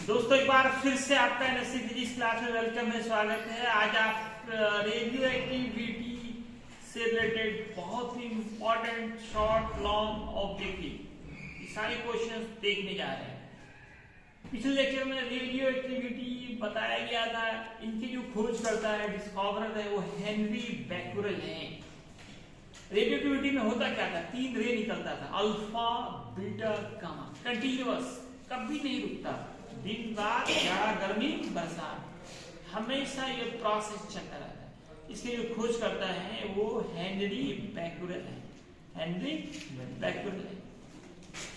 दोस्तों एक बार फिर से आपका एनएससी फिजिक्स क्लास में वेलकम है, स्वागत है। आज आप रेडियो एक्टिविटी से रिलेटेड बहुत ही इंपॉर्टेंट शॉर्ट लॉन्ग ऑब्जेक्टिव ये सारे क्वेश्चंस देखने जा रहे हैं। पिछले लेक्चर में रेडियो एक्टिविटी बताया गया था। इनकी जो खोज करता है, डिस्कवरर है, वो हेनरी बैक्यूरेल है। रेडियो एक्टिविटी में होता क्या था, 3 रे निकलता था, अल्फा बीटा गामा, कंटिन्यूअस, कभी नहीं रुकता, दिन रात, जाड़ा गर्मी बरसात, हमेशा ये प्रोसेस चलता रहता है। इसके जो खोज करता है वो हेनरी बैक्यूरेल है। हेनरी बैक्यूरेल है।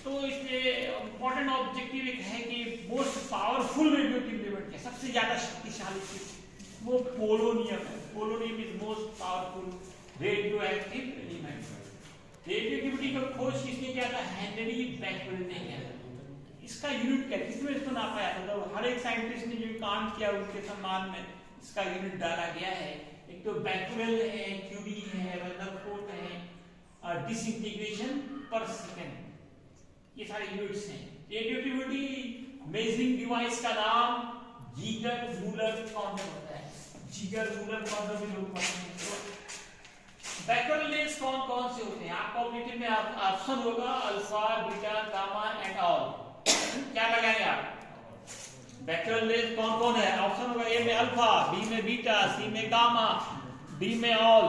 तो इसलिए इंपॉर्टेंट ऑब्जेक्टिव एक है कि most powerful radio active element क्या, सबसे ज्यादा शक्तिशाली चीज वो पोलोनियम है। Polonium is most powerful radio active element. Radio activity का खोज किसने किया था? हेनरी बैक्यूरेल ने किया था। इसका यूनिट क्या, किसमें इसको नापा जाता था? तो हर एक साइंटिस्ट ने जो काम किया उसके सम्मान में इसका यूनिट डाला गया है। एक तो बैक्यूरेल है, क्यूबी है, रदरफोर्ड है, डिसइंटीग्रेशन पर सेकंड, ये सारे यूनिट्स हैं। रेडियोएक्टिविटी मेजरिंग डिवाइस का नाम जीगर मूलर काउंटर होता है। जीगर मूलर काउंटर भी लोग पढ़ते हैं। बैक्यूरेल रेज कौन कौन से होते हैं? आपका ऑब्जेक्टिव में ऑप्शन होगा alpha beta gamma and all. क्या लगाएंगे आप? बैक्यूरेल रेज कौन कौन है? ऑप्शन होगा ए में अल्फा, बी में बीटा, सी में गामा, डी में ऑल।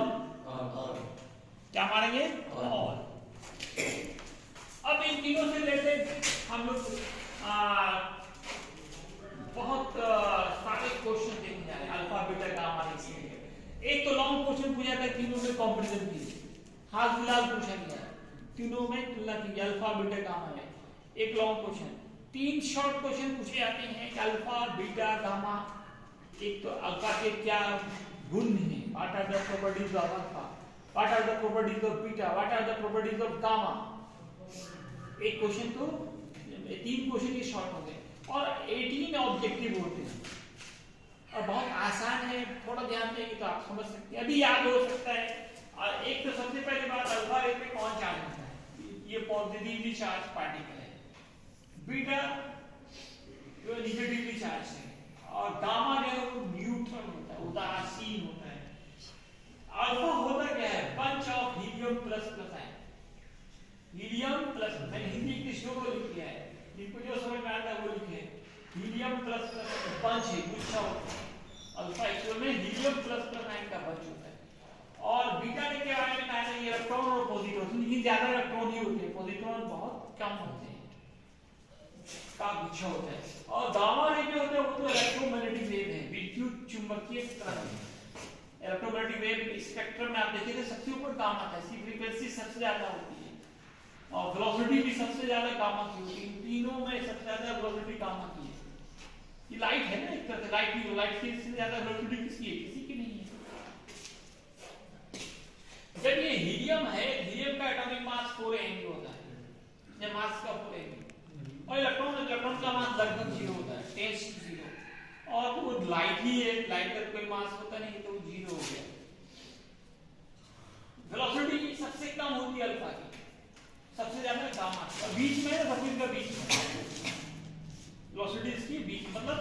क्या मारेंगे? ऑल। अब इन तीनों से रिलेटेड हम लोग बहुत सारे क्वेश्चन देखने जा रहे हैं। अल्फा बीटा गामा एक तो लॉन्ग क्वेश्चन पूछा था, तीनों में कंपैरिजन कीजिए। हाल फिलहाल पूछा गया, तीनों में तुलना कीजिए अल्फा बीटा गामा में। एक लॉन्ग क्वेश्चन, 3 शॉर्ट क्वेश्चन पूछे जाते हैं कि अल्फा बीटा गामा। एक तो अल्फा के क्या गुण हैं, what are the properties of alpha, what are the properties of beta, what are the properties of gamma. एक क्वेश्चन तो 3 क्वेश्चन ये शॉर्ट हो गए और 18 ऑब्जेक्टिव होते हैं और बहुत आसान है। थोड़ा ध्यान देंगे तो आप समझ सकते हैं, अभी याद हो सकता है। और एक तो सबसे पहले बात, अल्फा रे पे कौन चार्ज होता है? ये पॉजिटिवली चार्ज पार्टिकल है। बीटा जो नेगेटिवली चार्ज है और गामा जो है वो न्यूट्रल होता है, उदासीन होता है। अल्फा होता क्या है? Bunch of helium plus plus ion. Helium plus, मैंने हिंदी की श्लोक को लिख दिया है, जिनको जो समझ में आता है वो लिखे। हीलियम प्लस प्लस बंच है, गुच्छा होता है। अल्फा एक्चुअल में हीलियम प्लस प्लस आयन का बंच होता है। और बीटा ने क्या आयन कहा है? ये इलेक्ट्रॉन और पॉजिट्रॉन, लेकिन ज्यादा इलेक्ट्रॉन ही होते हैं, पॉजिट्रॉन बहुत कम होते हैं, का गुच्छा होता है। और गामा रे जो होते हैं वो तो इलेक्ट्रोमैग्नेटिक वेव है, विद्युत चुंबकीय तरंग। इलेक्ट्रोमैग्नेटिक वेव स्पेक्ट्रम में आप देखिए तो सबसे ऊपर गामा आता है, इसकी फ्रीक्वेंसी सबसे ज्यादा होती है और वेलोसिटी भी सबसे ज्यादा गामा की होती है। तीनों में सबसे ज्यादा वेलोसिटी गामा की है। ये लाइट है ना, एक तरह से लाइट की सबसे ज्यादा वेलोसिटी किसकी है? किसी की नहीं है। जब ये हीलियम है, हीलियम का एटॉमिक मास 4 mg होता है, ये मास का 4 mg। और इलेक्ट्रॉन का मास लगभग 0 होता है, 10 to 0। और वो लाइट ही है, लाइट का कोई मास होता नहीं तो 0 हो गया। वेलोसिटी सबसे कम होती है अल्फा की, सबसे ज्यादा गामा की, और बीच में सब इनका बीच में वेलोसिटी इसकी बीच, मतलब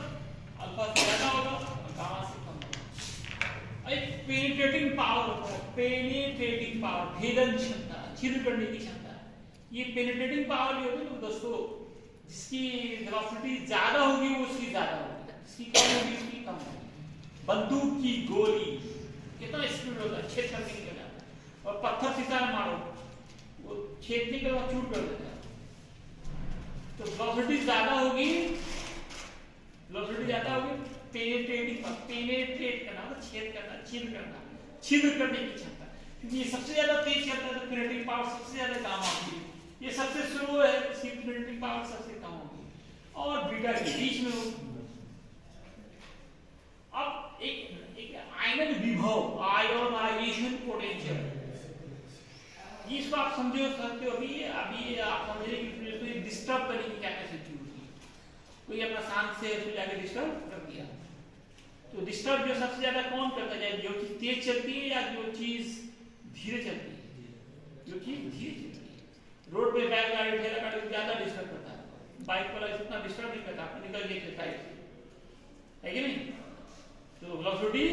अल्फा से ज्यादा होगा और गामा से कम होगा। एक पेनिट्रेटिंग पावर होता है, पेनिट्रेटिंग पावर, भेदन क्षमता, छिद्र करने की क्षमता। ये पेनिट्रेटिंग पावर जो होती है ना दोस्तों, जिसकी वेलोसिटी ज्यादा होगी वो उसकी ज्यादा होगी, जिसकी कम होगी उसकी कम होगी। बंदूक की गोली कितना स्पीड होता है, छेद करके निकल जाता है। और पत्थर सीधा मारो, वो छेदने के बाद चूर कर देता है। तो वेलोसिटी ज्यादा होगी, वेलोसिटी ज्यादा होगी, पेनिट्रेटिंग, पेनिट्रेट करना मतलब छेद करना, छिद्र करना, छिद्र करने की क्षमता। क्योंकि ये सबसे ज्यादा तेज चलता है तो पेनिट्रेटिंग पावर सबसे ज्यादा गामा होती है। ये सबसे स्लो है, इसकी पेनिट्रेटिंग पावर सबसे कम होगी। और बीटा के बीच में होगी। अब एक आयनन विभव, आयोनाइजेशन पोटेंशियल, इसको आप समझो सकते हो। अभी आप समझे कि डिस्टर्ब करने की क्या कैपेसिटी होती है। कोई अपना शांत से उसको जाके डिस्टर्ब कर दिया, तो डिस्टर्ब जो सबसे ज्यादा कौन करता है? जो चीज तेज चलती है या जो चीज धीरे चलती है? जो चीज धीरे चलती है। रोड पे बैक गाड़ी, ठेला गाड़ी ज्यादा डिस्टर्ब करता है, बाइक वाला इतना डिस्टर्ब नहीं करता, आपको निकल गया साइड से, है कि नहीं? तो वेलोसिटी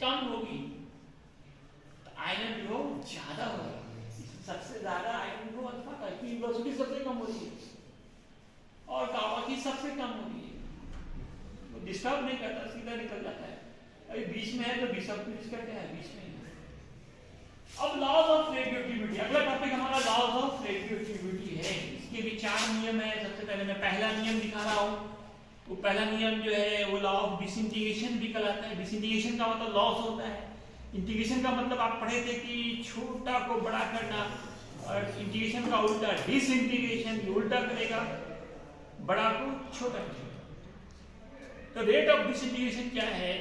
कम होगी, आयरन ग्रो ज्यादा होगा, सबसे ज्यादा आयरन ग्रो अल्फा का की वेलोसिटी सबसे कम हो रही है और गामा की सबसे कम हो रही है। वो डिस्टर्ब नहीं करता, सीधा निकल जाता है। अभी बीच में है तो डिस्टर्ब करते हैं, बीच में। अब लॉज ऑफ रेडियोएक्टिविटी, अगला टॉपिक हमारा लॉज ऑफ रेडियोएक्टिविटी है। इसके भी 4 नियम है। सबसे पहले मैं पहला नियम दिखा रहा हूँ। वो पहला नियम जो है वो लॉ ऑफ डिसइंटीग्रेशन भी कहलाता है। डिसइंटीग्रेशन का मतलब लॉस होता है, इंटीग्रेशन का मतलब आप पढ़े थे कि छोटा को बड़ा करना, और इंटीग्रेशन का उल्टा डिसइंटीग्रेशन, ये उल्टा करेगा, बड़ा को छोटा करेगा। तो रेट ऑफ डिसइंटीग्रेशन क्या है?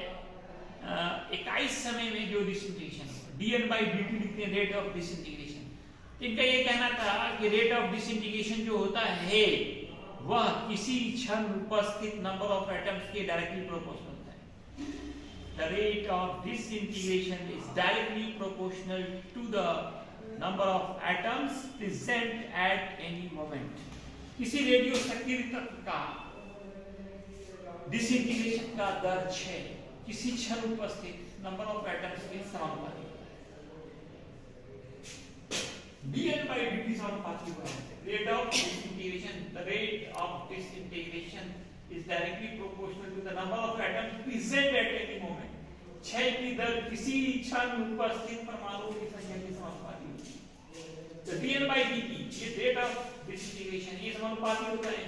इकाई समय में जो डिसइंटीग्रेशन dn/dt लिखते हैं रेट ऑफ डिसइंटीग्रेशन। इनका ये कहना था कि रेट ऑफ डिसइंटीग्रेशन जो होता है वह किसी क्षण उपस्थित नंबर ऑफ एटम्स के डायरेक्टली प्रोपोर्शनल होता है। The rate of disintegration is directly proportional to the number of atoms present at any moment. किसी रेडियो सक्रिय तत्व का डिसइंटीग्रेशन का दर है किसी क्षण उपस्थित नंबर ऑफ एटम्स के समानुपाती। dn/dt समानुपाती हुआ है। Rate of disintegration, the rate of disintegration is directly proportional to the number of atoms present at any moment. क्षय की दर किसी क्षण उपस्थित परमाणुओं की संख्या के समानुपाती होती है। तो dn/dt ये रेट ऑफ डिसइंटीग्रेशन ये समानुपाती होता है।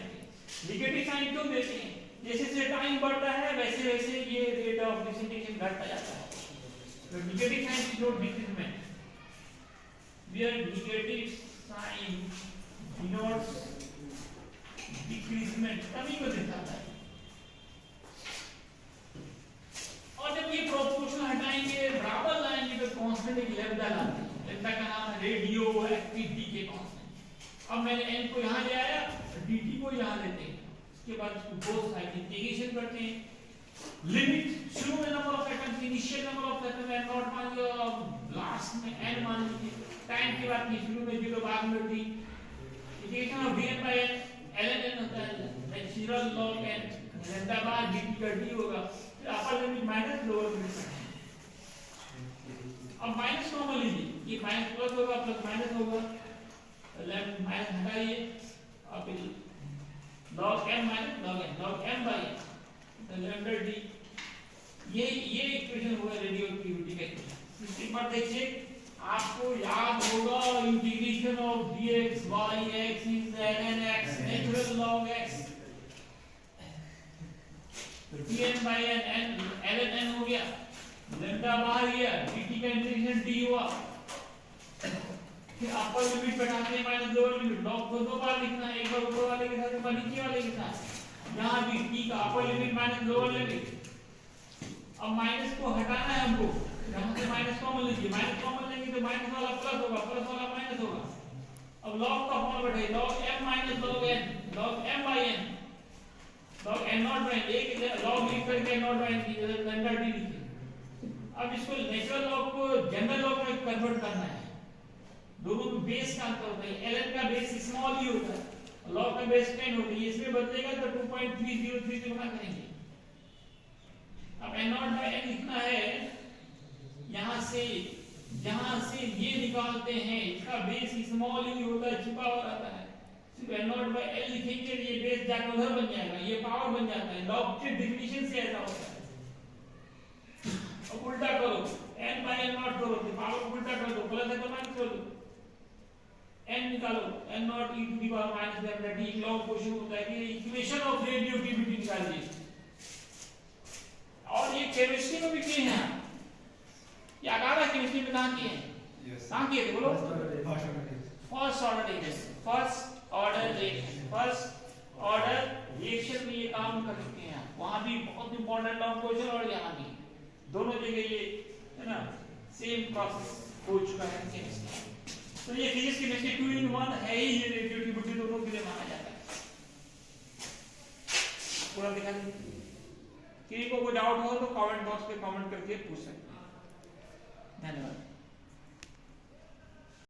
नेगेटिव साइन क्यों देते हैं? जैसे जैसे टाइम बढ़ता है वैसे वैसे ये रेट ऑफ डिसइंटीग्रेशन घटता जाता है। तो negative sign denote decreasement, where negative sign denotes decreasement, कमी को दिखाता है। और जब ये प्रोपोर्शनल हटाएंगे बराबर लाएंगे तो कांस्टेंट एक लैम्डा लाते हैं। लैम्डा का नाम है रेडियो एक्टिव डीके कांस्टेंट। अब मैंने n को यहां ले आया, dt को यहां लेते हैं, उसके बाद इसको बोथ साइड इंटीग्रेशन करते हैं। लिमिट शुरू में number of atoms, initial number of atoms n not मान लिया, लास्ट में n मान लीजिए। टाइम की बात नहीं, शुरू में 0 बाद में t। Integration of dn/n ln होता है, नेचुरल लॉग n लैम्डा बार dt का d होगा, फिर upper limit minus lower limit. अब माइनस कॉमन लीजिए, ये माइनस प्लस होगा, प्लस माइनस होगा, लैम्डा माइनस हटाइए, अब log m माइनस log n, log m/n तो लैम्डा d। ये इक्वेशन हुआ रेडियोएक्टिविटी का इक्वेशन। इसी पर देखिए आपको याद होगा integration of dx by x is ln x natural log x। तो dn/n ln n हो गया, लैम्डा बाहर गया, dt का इंटीग्रेशन d हुआ। फिर अपर लिमिट बैठाते हैं माइनस लोअर लिमिट। लॉग को दो बार लिखना है, एक बार ऊपर वाले के साथ एक बार नीचे वाले के साथ। यहाँ भी t का upper limit minus lower limit. अब माइनस को हटाना है हमको, यहाँ से माइनस कॉमन लीजिए, माइनस कॉमन लेंगे तो माइनस वाला प्लस होगा, प्लस वाला माइनस होगा। अब लॉग का फॉर्म बैठाइए, log m माइनस log n, log m/n, log n not by एक लॉग लिख करके n नॉट बाय n की जगह लैम्डा d लिखिए। अब इसको नेचुरल लॉग को जनरल लॉग में कन्वर्ट करना है। दोनों में बेस का अंतर होता है, ln का बेस स्मॉल ही होता है, log का बेस 10 होता है। इसमें बदलेगा तो 2.3033 गुना करेंगे। अब n नॉट बाय n लिखना है, यहां से ये निकालते हैं, इसका बेस स्मॉल ही होता है, छुपा हुआ रहता है। सिर्फ n नॉट बाय n लिखेंगे ये बेस जाकर उधर बन जाएगा, ये पावर बन जाता है। लॉग के डेफिनेशन से ऐसा होता है। अब उल्टा करो, n बाय n नॉट करो, पावर उल्टा कर दो, प्लस है तो माइनस कर दो, n निकालो, n naught e to the power minus lambda d। Log question होता है कि इक्वेशन ऑफ रेडियोएक्टिविटी निकालिए। और ये केमिस्ट्री में भी किए हैं, ये अगाधा केमिस्ट्री में कहां किए हैं? कहां किए थे बोलो? First order reaction, first order reaction में ये काम कर चुके हैं। वहां भी बहुत इंपॉर्टेंट लॉन्ग क्वेश्चन और यहाँ भी दोनों जगह ये है ना सेम प्रोसेस हो चुका है केमिस्ट्री। तो ये फिजिक्स केमिस्ट्री 2 in 1 है ही, ये रेडियोएक्टिविटी दोनों के लिए माना जाता है। पूरा दिखा दीजिए। किसी को कोई डाउट हो तो कमेंट बॉक्स पे कमेंट करके पूछ सकते हैं। धन्यवाद।